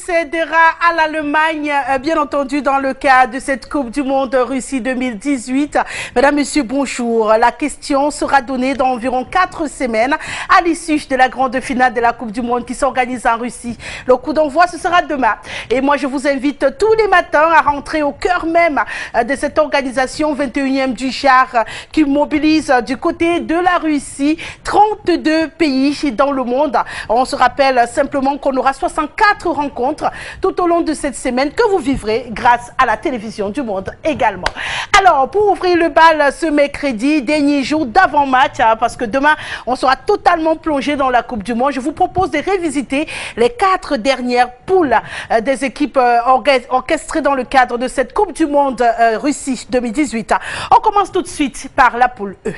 succédera à l'Allemagne, bien entendu, dans le cadre de cette Coupe du Monde Russie 2018. Mesdames, Messieurs, bonjour. La question sera donnée dans environ 4 semaines à l'issue de la grande finale de la Coupe du Monde qui s'organise en Russie. Le coup d'envoi, ce sera demain. Et moi, je vous invite tous les matins à rentrer au cœur même de cette organisation 21e du char qui mobilise du côté de la Russie 32 pays dans le monde. On se rappelle simplement qu'on aura 64 rencontres tout au long de cette semaine que vous vivrez grâce à la télévision du monde également. Alors, pour ouvrir le bal ce mercredi, dernier jour d'avant-match, parce que demain, on sera totalement plongé dans la Coupe du Monde, je vous propose de révisiter les 4 dernières poules des équipes orchestrées dans le cadre de cette Coupe du Monde Russie 2018. On commence tout de suite par la poule E.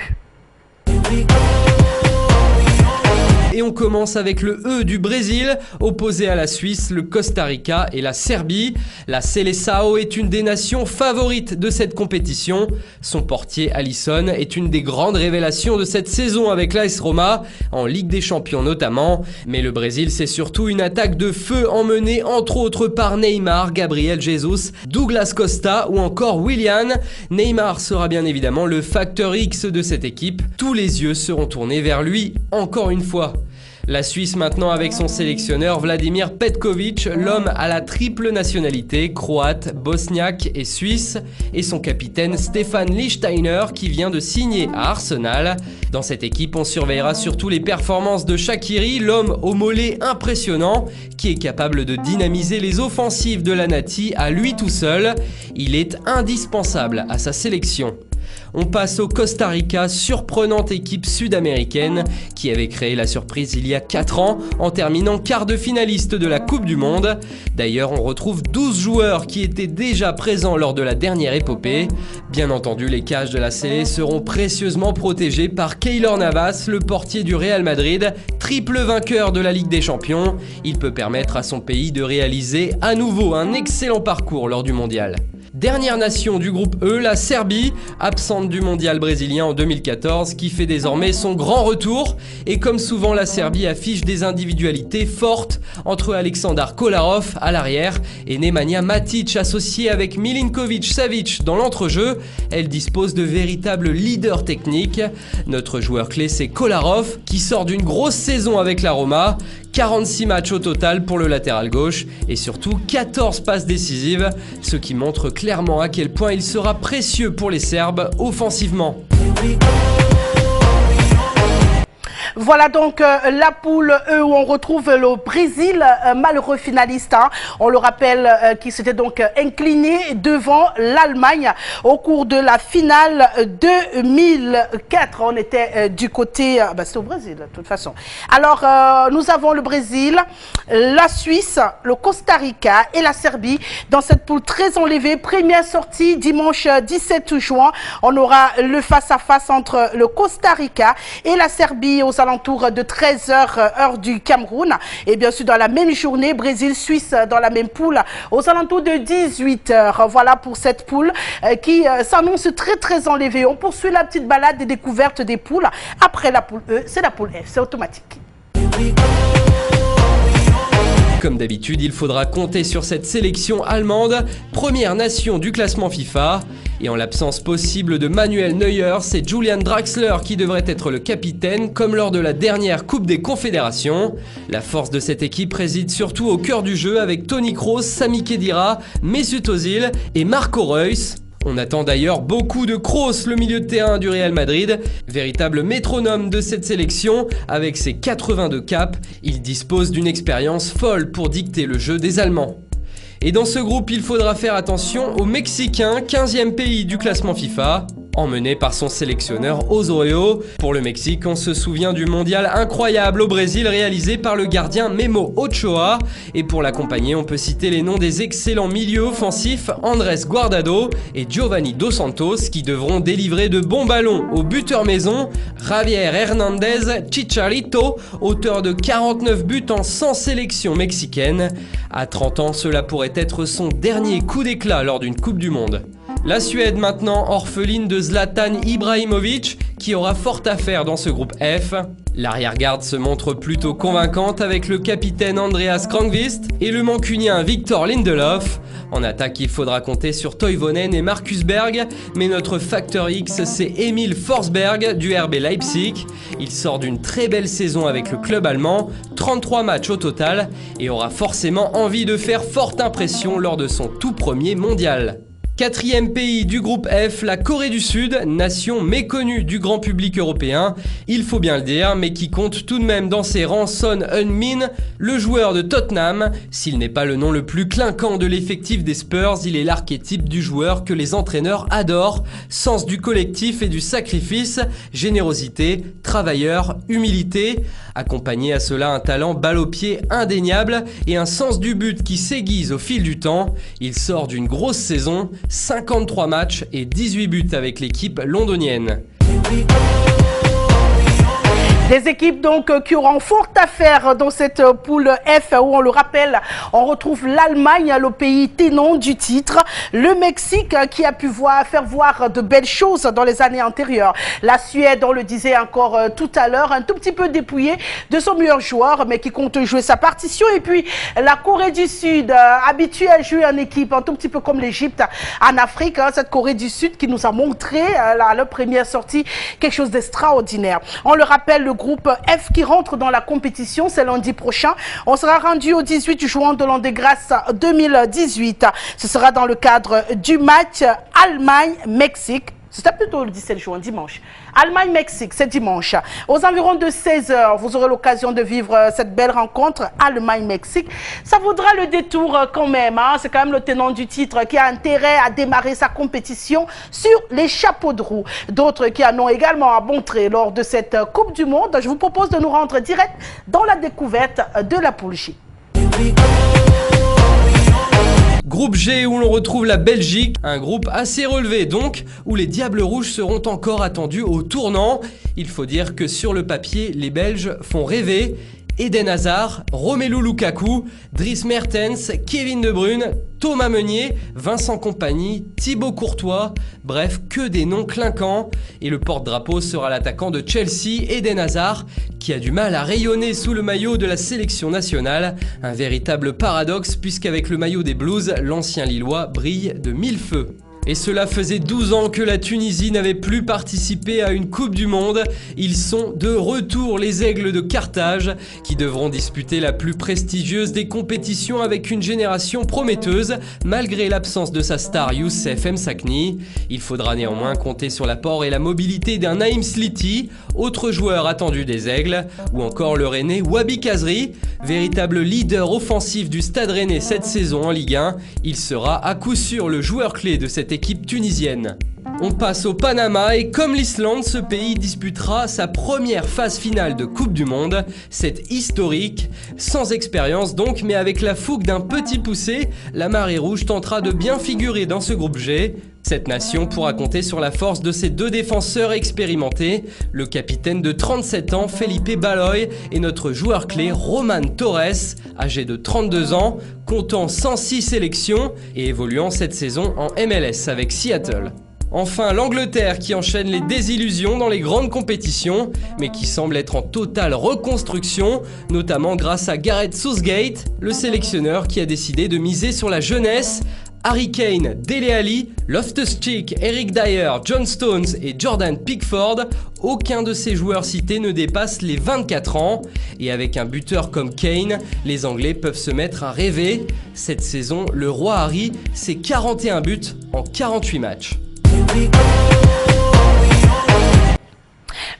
Et on commence avec le E du Brésil, opposé à la Suisse, le Costa Rica et la Serbie. La Seleção est une des nations favorites de cette compétition. Son portier Alisson est une des grandes révélations de cette saison avec l'AS Roma, en Ligue des Champions notamment. Mais le Brésil, c'est surtout une attaque de feu emmenée entre autres par Neymar, Gabriel Jesus, Douglas Costa ou encore Willian. Neymar sera bien évidemment le facteur X de cette équipe. Tous les yeux seront tournés vers lui, encore une fois. La Suisse maintenant avec son sélectionneur Vladimir Petković, l'homme à la triple nationalité, croate, bosniaque et suisse, et son capitaine Stefan Lichtsteiner qui vient de signer à Arsenal. Dans cette équipe, on surveillera surtout les performances de Shaqiri, l'homme au mollet impressionnant, qui est capable de dynamiser les offensives de la Nati à lui tout seul. Il est indispensable à sa sélection. On passe au Costa Rica, surprenante équipe sud-américaine qui avait créé la surprise il y a 4 ans en terminant quart de finaliste de la Coupe du Monde. D'ailleurs, on retrouve 12 joueurs qui étaient déjà présents lors de la dernière épopée. Bien entendu, les cages de la Sele seront précieusement protégées par Keylor Navas, le portier du Real Madrid, triple vainqueur de la Ligue des Champions. Il peut permettre à son pays de réaliser à nouveau un excellent parcours lors du mondial. Dernière nation du groupe E, la Serbie, absente du mondial brésilien en 2014, qui fait désormais son grand retour. Et comme souvent, la Serbie affiche des individualités fortes entre Aleksandar Kolarov à l'arrière et Nemanja Matic associé avec Milinković-Savić dans l'entrejeu. Elle dispose de véritables leaders techniques. Notre joueur clé, c'est Kolarov, qui sort d'une grosse saison avec la Roma. 46 matchs au total pour le latéral gauche et surtout 14 passes décisives, ce qui montre clairement à quel point il sera précieux pour les Serbes offensivement. Voilà donc la poule E où on retrouve le Brésil, malheureux finaliste. On le rappelle, qui s'était donc incliné devant l'Allemagne au cours de la finale 2004. On était du côté... c'est au Brésil de toute façon. Alors, nous avons le Brésil, la Suisse, le Costa Rica et la Serbie dans cette poule très enlevée. Première sortie dimanche 17 juin. On aura le face-à-face entre le Costa Rica et la Serbie aux alentours de 13h heure du Cameroun. Et bien sûr, dans la même journée, Brésil-Suisse dans la même poule aux alentours de 18h. Voilà pour cette poule qui s'annonce très enlevée. On poursuit la petite balade des découvertes des poules. Après la poule E, c'est la poule F, c'est automatique. Comme d'habitude, il faudra compter sur cette sélection allemande, première nation du classement FIFA. Et en l'absence possible de Manuel Neuer, c'est Julian Draxler qui devrait être le capitaine, comme lors de la dernière Coupe des Confédérations. La force de cette équipe réside surtout au cœur du jeu avec Toni Kroos, Sami Khedira, Mesut Özil et Marco Reus. On attend d'ailleurs beaucoup de Kroos, le milieu de terrain du Real Madrid, véritable métronome de cette sélection. Avec ses 82 caps, il dispose d'une expérience folle pour dicter le jeu des Allemands. Et dans ce groupe, il faudra faire attention aux Mexicains, 15e pays du classement FIFA. emmené par son sélectionneur Osorio. Pour le Mexique, on se souvient du mondial incroyable au Brésil réalisé par le gardien Memo Ochoa. Et pour l'accompagner, on peut citer les noms des excellents milieux offensifs Andrés Guardado et Giovanni Dos Santos qui devront délivrer de bons ballons au buteur maison Javier Hernández Chicharito, auteur de 49 buts en 100 sélections mexicaines. À 30 ans, cela pourrait être son dernier coup d'éclat lors d'une Coupe du Monde. La Suède maintenant orpheline de Zlatan Ibrahimovic qui aura fort à faire dans ce groupe F. L'arrière-garde se montre plutôt convaincante avec le capitaine Andreas Kranqvist et le mancunien Victor Lindelof. En attaque, il faudra compter sur Toivonen et Marcus Berg, mais notre facteur X, c'est Emil Forsberg du RB Leipzig. Il sort d'une très belle saison avec le club allemand, 33 matchs au total, et aura forcément envie de faire forte impression lors de son tout premier mondial. Quatrième pays du groupe F, la Corée du Sud, nation méconnue du grand public européen, il faut bien le dire, mais qui compte tout de même dans ses rangs Son Heung-min, le joueur de Tottenham. S'il n'est pas le nom le plus clinquant de l'effectif des Spurs, il est l'archétype du joueur que les entraîneurs adorent. Sens du collectif et du sacrifice, générosité, travailleur, humilité. Accompagné à cela un talent balle au pied indéniable et un sens du but qui s'aiguise au fil du temps. Il sort d'une grosse saison, 53 matchs et 18 buts avec l'équipe londonienne. Des équipes donc qui auront fort à faire dans cette poule F où on le rappelle, on retrouve l'Allemagne, le pays ténon du titre, le Mexique qui a pu faire voir de belles choses dans les années antérieures, la Suède, on le disait encore tout à l'heure, un tout petit peu dépouillée de son meilleur joueur mais qui compte jouer sa partition, et puis la Corée du Sud, habituée à jouer en équipe, un tout petit peu comme l'Égypte en Afrique, cette Corée du Sud qui nous a montré à la première sortie quelque chose d'extraordinaire. On le rappelle, le groupe F qui rentre dans la compétition, c'est lundi prochain. On sera rendu au 18 juin de l'an de grâce 2018. Ce sera dans le cadre du match Allemagne-Mexique. C'était plutôt le 17 juin, dimanche. Allemagne-Mexique, c'est dimanche. Aux environs de 16 h, vous aurez l'occasion de vivre cette belle rencontre Allemagne-Mexique. Ça vaudra le détour quand même. Hein. C'est quand même le tenant du titre qui a intérêt à démarrer sa compétition sur les chapeaux de roue. D'autres qui en ont également à montrer lors de cette Coupe du Monde. Je vous propose de nous rendre direct dans la découverte de la poule J. Groupe G où l'on retrouve la Belgique, un groupe assez relevé donc, où les Diables Rouges seront encore attendus au tournant. Il faut dire que sur le papier, les Belges font rêver. Eden Hazard, Romelu Lukaku, Dries Mertens, Kevin De Bruyne, Thomas Meunier, Vincent Kompany, Thibaut Courtois, bref, que des noms clinquants. Et le porte-drapeau sera l'attaquant de Chelsea, Eden Hazard, qui a du mal à rayonner sous le maillot de la sélection nationale. Un véritable paradoxe puisqu'avec le maillot des Blues, l'ancien Lillois brille de mille feux. Et cela faisait 12 ans que la Tunisie n'avait plus participé à une Coupe du Monde. Ils sont de retour, les Aigles de Carthage, qui devront disputer la plus prestigieuse des compétitions avec une génération prometteuse, malgré l'absence de sa star Youssef Msakni. Il faudra néanmoins compter sur l'apport et la mobilité d'un Naïm Sliti, autre joueur attendu des Aigles, ou encore le Rennais Wabi Kazri, véritable leader offensif du Stade Rennais cette saison en Ligue 1. Il sera à coup sûr le joueur clé de cette équipe tunisienne. On passe au Panama et comme l'Islande, ce pays disputera sa première phase finale de Coupe du Monde. C'est historique, sans expérience donc, mais avec la fougue d'un petit poussé, la Marée Rouge tentera de bien figurer dans ce groupe G. Cette nation pourra compter sur la force de ses deux défenseurs expérimentés, le capitaine de 37 ans Felipe Baloy et notre joueur clé Roman Torres, âgé de 32 ans, comptant 106 sélections et évoluant cette saison en MLS avec Seattle. Enfin, l'Angleterre qui enchaîne les désillusions dans les grandes compétitions, mais qui semble être en totale reconstruction, notamment grâce à Gareth Southgate, le sélectionneur qui a décidé de miser sur la jeunesse. Harry Kane, Dele Alli, Loftus-Cheek, Eric Dyer, John Stones et Jordan Pickford, aucun de ces joueurs cités ne dépasse les 24 ans. Et avec un buteur comme Kane, les Anglais peuvent se mettre à rêver. Cette saison, le roi Harry, c'est 41 buts en 48 matchs.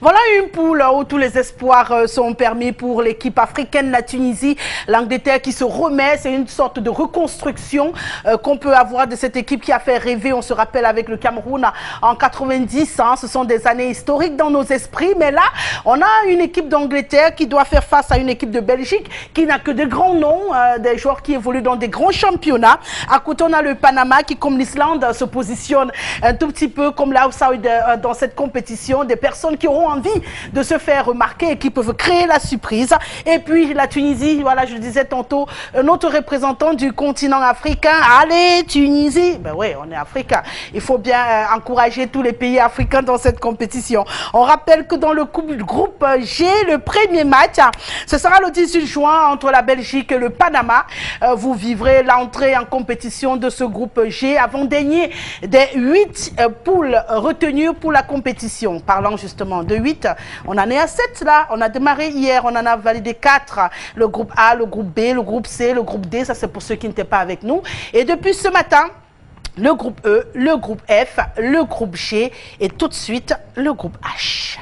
Voilà une poule où tous les espoirs sont permis pour l'équipe africaine, la Tunisie, l'Angleterre qui se remet. C'est une sorte de reconstruction qu'on peut avoir de cette équipe qui a fait rêver. On se rappelle avec le Cameroun en 90. Hein, ce sont des années historiques dans nos esprits. Mais là, on a une équipe d'Angleterre qui doit faire face à une équipe de Belgique qui n'a que de grands noms, des joueurs qui évoluent dans des grands championnats. À côté, on a le Panama qui, comme l'Islande, se positionne un tout petit peu comme l'outsider dans cette compétition. Des personnes qui auront envie de se faire remarquer et qui peuvent créer la surprise. Et puis la Tunisie, voilà, je le disais tantôt, notre représentant du continent africain. Allez, Tunisie, ben oui, on est africain. Il faut bien encourager tous les pays africains dans cette compétition. On rappelle que dans le groupe G, le premier match, ce sera le 18 juin entre la Belgique et le Panama. Vous vivrez l'entrée en compétition de ce groupe G, avant-dernier des 8 poules retenues pour la compétition. Parlant justement de 8, on en est à 7 là. On a démarré hier, on en a validé 4. Le groupe A, le groupe B, le groupe C, le groupe D, ça c'est pour ceux qui n'étaient pas avec nous. Et depuis ce matin, le groupe E, le groupe F, le groupe G et tout de suite le groupe H.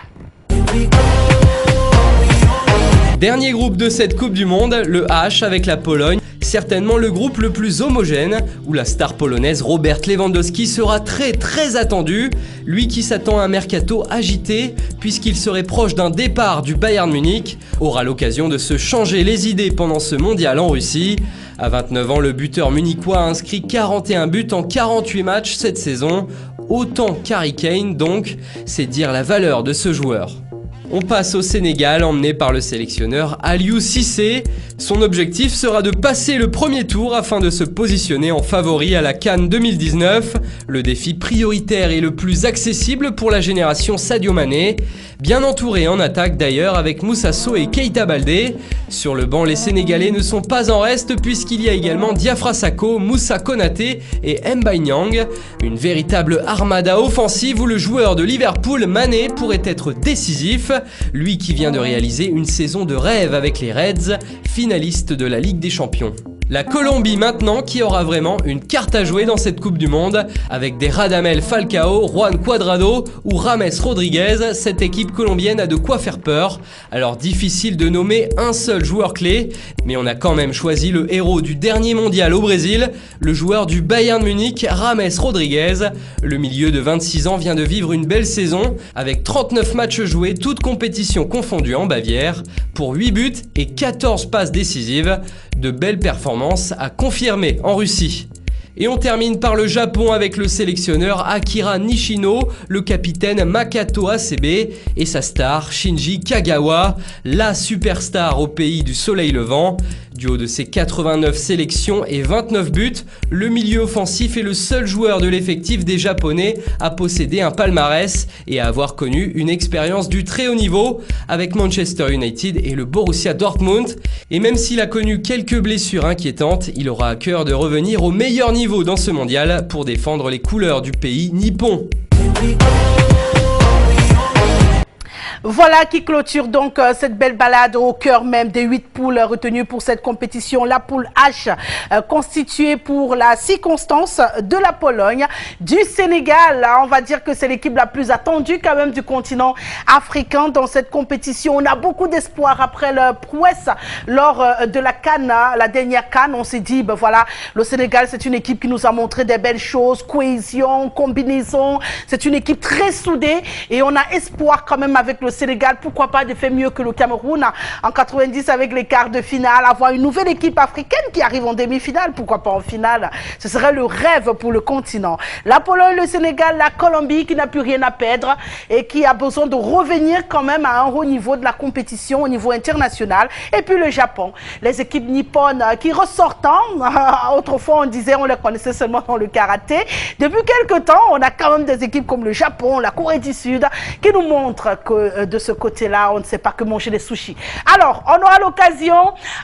Dernier groupe de cette Coupe du Monde, le H avec la Pologne. Certainement le groupe le plus homogène, où la star polonaise Robert Lewandowski sera très attendu. Lui qui s'attend à un mercato agité, puisqu'il serait proche d'un départ du Bayern Munich, aura l'occasion de se changer les idées pendant ce mondial en Russie. À 29 ans, le buteur munichois a inscrit 41 buts en 48 matchs cette saison. Autant qu'Harry Kane donc, c'est dire la valeur de ce joueur. On passe au Sénégal, emmené par le sélectionneur Aliou Cissé. Son objectif sera de passer le premier tour afin de se positionner en favori à la CAN 2019. Le défi prioritaire et le plus accessible pour la génération Sadio Mané. Bien entouré en attaque d'ailleurs avec Moussa Sow et Keita Baldé. Sur le banc, les Sénégalais ne sont pas en reste puisqu'il y a également Diafra Sakho, Moussa Konaté et Mbaye Niang. Une véritable armada offensive où le joueur de Liverpool, Mané, pourrait être décisif. Lui qui vient de réaliser une saison de rêve avec les Reds, finaliste de la Ligue des Champions. La Colombie maintenant qui aura vraiment une carte à jouer dans cette Coupe du Monde. Avec des Radamel Falcao, Juan Cuadrado ou James Rodriguez, cette équipe colombienne a de quoi faire peur. Alors difficile de nommer un seul joueur clé, mais on a quand même choisi le héros du dernier mondial au Brésil, le joueur du Bayern Munich, James Rodriguez. Le milieu de 26 ans vient de vivre une belle saison, avec 39 matchs joués, toutes compétitions confondues en Bavière, pour 8 buts et 14 passes décisives. De belles performances à confirmer en Russie. Et on termine par le Japon avec le sélectionneur Akira Nishino, le capitaine Makato Asebe et sa star Shinji Kagawa, la superstar au pays du soleil levant. Du haut de ses 89 sélections et 29 buts, le milieu offensif est le seul joueur de l'effectif des Japonais à posséder un palmarès et à avoir connu une expérience du très haut niveau avec Manchester United et le Borussia Dortmund. Et même s'il a connu quelques blessures inquiétantes, il aura à cœur de revenir au meilleur niveau dans ce mondial pour défendre les couleurs du pays nippon. Voilà qui clôture donc cette belle balade au cœur même des 8 poules retenues pour cette compétition. La poule H constituée pour la circonstance de la Pologne, du Sénégal. On va dire que c'est l'équipe la plus attendue quand même du continent africain dans cette compétition. On a beaucoup d'espoir après leur prouesse lors de la CAN, la dernière CAN. On s'est dit, ben voilà, le Sénégal c'est une équipe qui nous a montré des belles choses, cohésion, combinaison. C'est une équipe très soudée et on a espoir quand même avec le Sénégal, pourquoi pas de faire mieux que le Cameroun en 90 avec les quarts de finale, avoir une nouvelle équipe africaine qui arrive en demi-finale, pourquoi pas en finale. Ce serait le rêve pour le continent. La Pologne, le Sénégal, la Colombie qui n'a plus rien à perdre et qui a besoin de revenir quand même à un haut niveau de la compétition au niveau international. Et puis le Japon, les équipes nippones qui ressortent. Autrefois on disait on les connaissait seulement dans le karaté. Depuis quelques temps on a quand même des équipes comme le Japon, la Corée du Sud qui nous montrent que de ce côté-là, on ne sait pas que manger des sushis. Alors, on aura l'occasion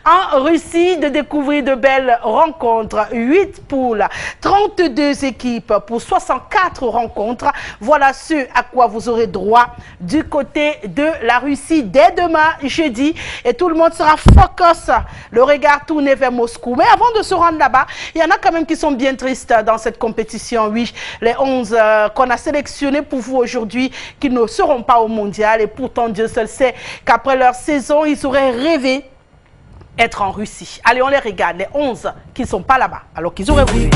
en Russie de découvrir de belles rencontres. 8 poules, 32 équipes pour 64 rencontres. Voilà ce à quoi vous aurez droit du côté de la Russie dès demain, jeudi. Et tout le monde sera focus, le regard tourné vers Moscou. Mais avant de se rendre là-bas, il y en a quand même qui sont bien tristes dans cette compétition. Oui, les 11 qu'on a sélectionnés pour vous aujourd'hui, qui ne seront pas au mondial. Et pourtant, Dieu seul sait qu'après leur saison, ils auraient rêvé être en Russie. Allez, on les regarde, les 11 qui ne sont pas là-bas, alors qu'ils auraient voulu.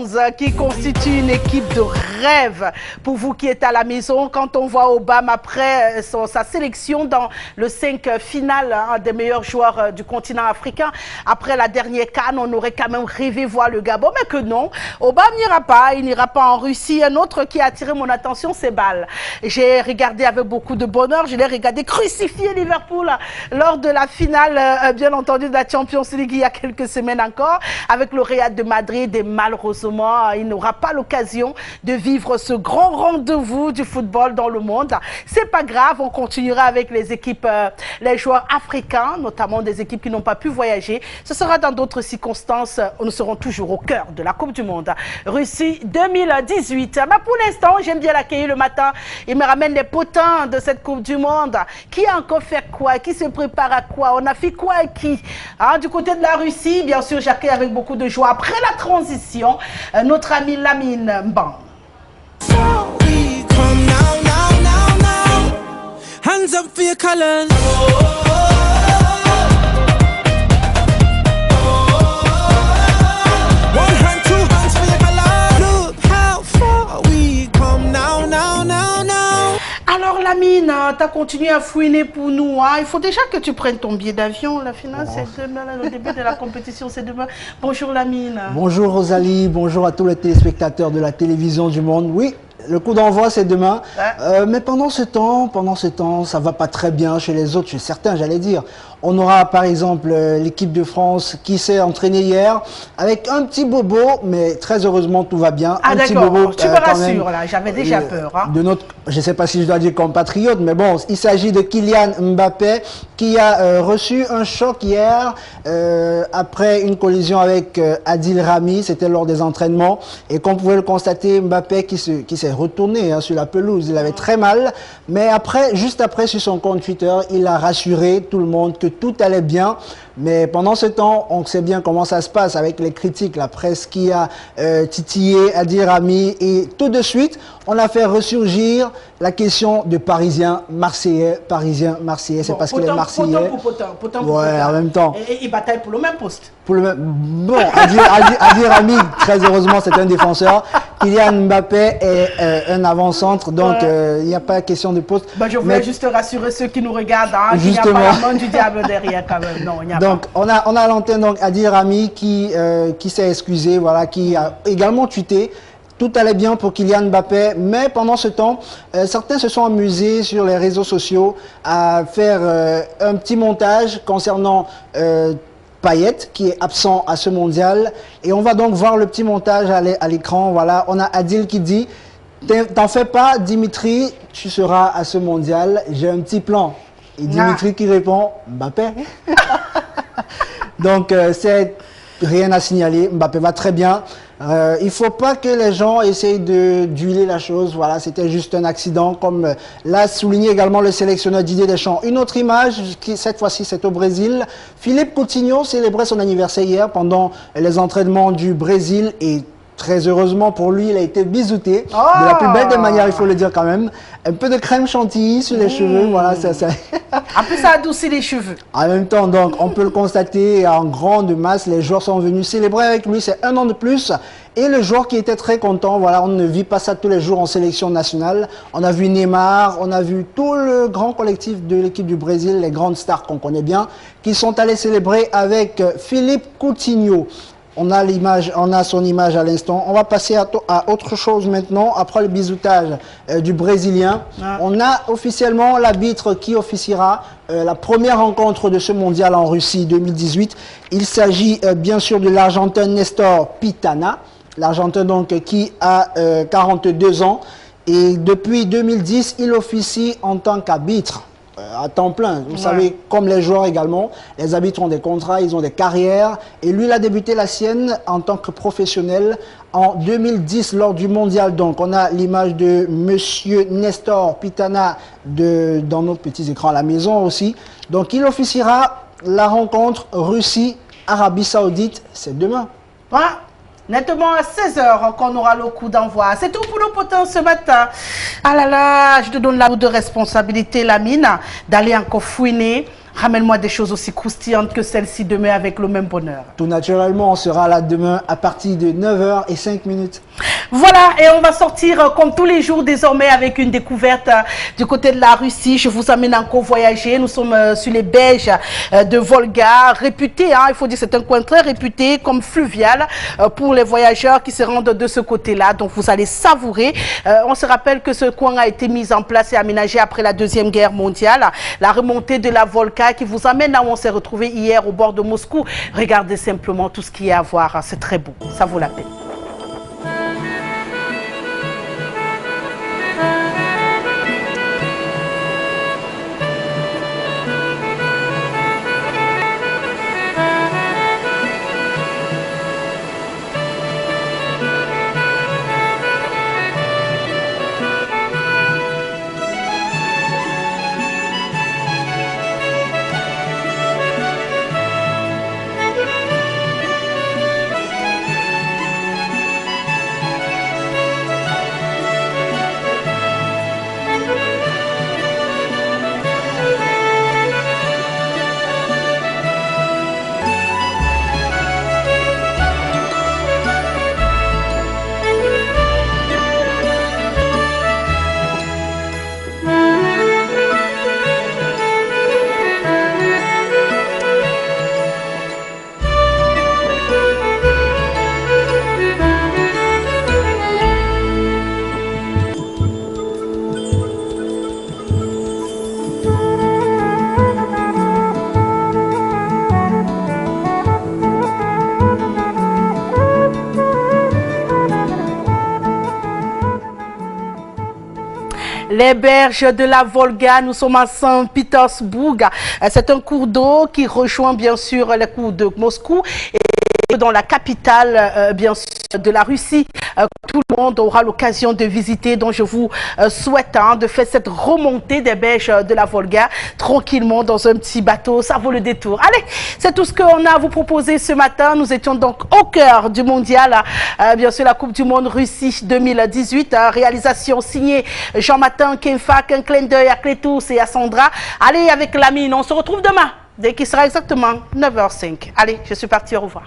11 qui constitue une équipe de rêve pour vous qui êtes à la maison. Quand on voit Obama après sa sélection dans le 5 final des meilleurs joueurs du continent africain, après la dernière CAN, on aurait quand même rêvé voir le Gabon, mais que non. Obama n'ira pas, il n'ira pas en Russie. Un autre qui a attiré mon attention, c'est Bâle. J'ai regardé avec beaucoup de bonheur, je l'ai regardé crucifier Liverpool lors de la finale, bien entendu, de la Champions League il y a quelques semaines encore, avec le Real de Madrid. Et malheureusement, il n'aura pas l'occasion de vivre ce grand rendez-vous du football dans le monde. C'est pas grave, on continuera avec les équipes, les joueurs africains, notamment des équipes qui n'ont pas pu voyager. Ce sera dans d'autres circonstances, nous serons toujours au cœur de la Coupe du Monde. Russie 2018. Mais pour l'instant, j'aime bien l'accueillir le matin. Il me ramène les potins de cette Coupe du Monde. Qui a encore fait quoi? Qui se prépare à quoi? On a fait quoi à qui? Du côté de la Russie, bien sûr, j'accueille avec beaucoup de joie. Après la transition, notre ami Lamine Mbang. Hands up for your colors. One hand, two hands for your colors. Look how far we come now, now, now, now. Alors Lamine, tu as continué à fouiner pour nous. Il faut déjà que tu prennes ton billet d'avion. La finale, c'est demain. Le début de la compétition, c'est demain. Bonjour Lamine. Bonjour Rosalie, bonjour à tous les téléspectateurs de la télévision du monde. Oui, le coup d'envoi, c'est demain. Mais pendant ce temps, ça va pas très bien chez les autres, chez certains, j'allais dire. On aura par exemple l'équipe de France qui s'est entraînée hier avec un petit bobo, mais très heureusement tout va bien. Ah d'accord, tu me rassures là, j'avais déjà peur. De notre, je ne sais pas si je dois dire compatriote, mais bon, il s'agit de Kylian Mbappé qui a reçu un choc hier après une collision avec Adil Rami, c'était lors des entraînements. Et comme vous pouvez le constater, Mbappé qui s'est retourné sur la pelouse, il avait très mal. Mais après, juste après sur son compte Twitter, il a rassuré tout le monde que tout allait bien. Mais pendant ce temps, on sait bien comment ça se passe avec les critiques, la presse qui a titillé Adil Rami. Et tout de suite, on a fait ressurgir la question de Parisien, Marseillais. C'est parce qu'il est Marseillais. Ouais, en même temps. Et il bataille pour le même poste. Bon, Adil Rami, très heureusement, c'est un défenseur. Kylian Mbappé est un avant-centre, donc il n'y a pas question de poste. Je voulais juste rassurer ceux qui nous regardent, qu'il n'y a pas la main du diable derrière quand même. Non, il n'y a donc, pas. On a à l'antenne donc Adil Rami qui s'est excusé, voilà, qui a également tweeté. Tout allait bien pour Kylian Mbappé, mais pendant ce temps, certains se sont amusés sur les réseaux sociaux à faire un petit montage concernant Payet qui est absent à ce mondial. Et on va donc voir le petit montage à l'écran. Voilà, on a Adil qui dit « T'en fais pas, Dimitri, tu seras à ce mondial, j'ai un petit plan. » Et Dimitri qui répond « Mbappé ». Donc, c'est rien à signaler. Mbappé va très bien. Il ne faut pas que les gens essayent d'huiler la chose. Voilà, c'était juste un accident, comme l'a souligné également le sélectionneur Didier Deschamps. Une autre image, qui cette fois-ci c'est au Brésil. Philippe Coutinho célébrait son anniversaire hier pendant les entraînements du Brésil et très heureusement pour lui, il a été bisouté de la plus belle des manières, il faut le dire quand même. Un peu de crème chantilly sur les cheveux, voilà. En plus, ça adoucit les cheveux. En même temps, donc, on peut le constater en grande masse, les joueurs sont venus célébrer avec lui, c'est un an de plus. Et le joueur qui était très content, voilà, on ne vit pas ça tous les jours en sélection nationale. On a vu Neymar, on a vu tout le grand collectif de l'équipe du Brésil, les grandes stars qu'on connaît bien, qui sont allés célébrer avec Philippe Coutinho. On a l'image, on a son image à l'instant. On va passer à autre chose maintenant, après le bisoutage du Brésilien. On a officiellement l'arbitre qui officiera la première rencontre de ce mondial en Russie 2018. Il s'agit bien sûr de l'Argentin Nestor Pitana. L'Argentin donc qui a 42 ans. Et depuis 2010, il officie en tant qu'arbitre. À temps plein, vous savez, comme les joueurs également, les arbitres ont des contrats, ils ont des carrières, et lui, il a débuté la sienne en tant que professionnel en 2010 lors du mondial. Donc, on a l'image de monsieur Nestor Pitana dans nos petits écrans à la maison aussi. Donc, il officiera la rencontre Russie-Arabie Saoudite, c'est demain. Voilà. Nettement à 16h qu'on aura le coup d'envoi. C'est tout pour nos potins ce matin. Ah là là, je te donne la lourde responsabilité, Lamine, d'aller encore fouiner Ramène-moi des choses aussi croustillantes que celle-ci demain avec le même bonheur. Tout naturellement, on sera là demain à partir de 9h05. Voilà, et on va sortir comme tous les jours désormais avec une découverte du côté de la Russie. Je vous amène encore voyager. Nous sommes sur les berges de Volga, réputé, il faut dire c'est un coin très réputé comme fluvial pour les voyageurs qui se rendent de ce côté-là. Donc vous allez savourer. On se rappelle que ce coin a été mis en place et aménagé après la Deuxième Guerre mondiale. La remontée de la Volga qui vous amène là où on s'est retrouvé hier au bord de Moscou. Regardez simplement tout ce qu'il y a à voir. C'est très beau. Ça vaut la peine. Les berges de la Volga, nous sommes à Saint-Pétersbourg. C'est un cours d'eau qui rejoint bien sûr les cours de Moscou et dans la capitale bien sûr de la Russie. Tout le monde aura l'occasion de visiter, donc je vous souhaite de faire cette remontée des berges de la Volga tranquillement dans un petit bateau, ça vaut le détour. Allez, c'est tout ce qu'on a à vous proposer ce matin. Nous étions donc au cœur du mondial, bien sûr la Coupe du Monde Russie 2018, réalisation signée Jean-Martin Kenfak, un clin d'œil à Clétous et à Sandra. Allez avec Lamine, on se retrouve demain, dès qu'il sera exactement 9h05. Allez, je suis partie, au revoir.